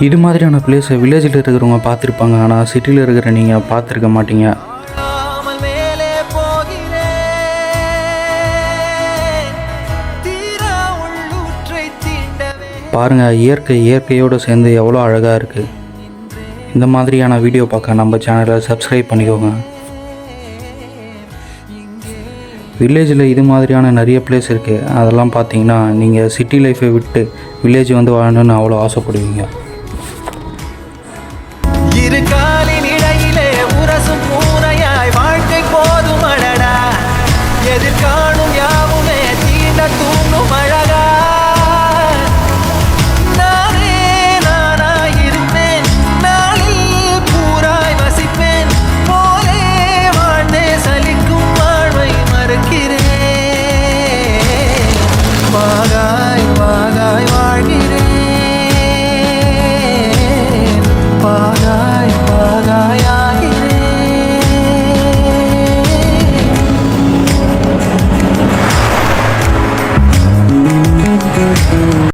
இது மாதிரியான பிளேஸை வில்லேஜில் இருக்கிறவங்க பார்த்துருப்பாங்க, ஆனால் சிட்டியில் இருக்கிற நீங்கள் பார்த்துருக்க மாட்டீங்க. பாருங்கள், இயற்கையோடு சேர்ந்து எவ்வளோ அழகாக இருக்குது. இந்த மாதிரியான வீடியோ பார்க்க நம்ம சேனலை சப்ஸ்கிரைப் பண்ணிக்கோங்க. வில்லேஜில் இது மாதிரியான நிறைய பிளேஸ் இருக்குது. அதெல்லாம் பார்த்தீங்கன்னா நீங்கள் சிட்டி லைஃப்பை விட்டு வில்லேஜ் வந்து வாழணுன்னு அவ்வளோ ஆசைப்படுவீங்க.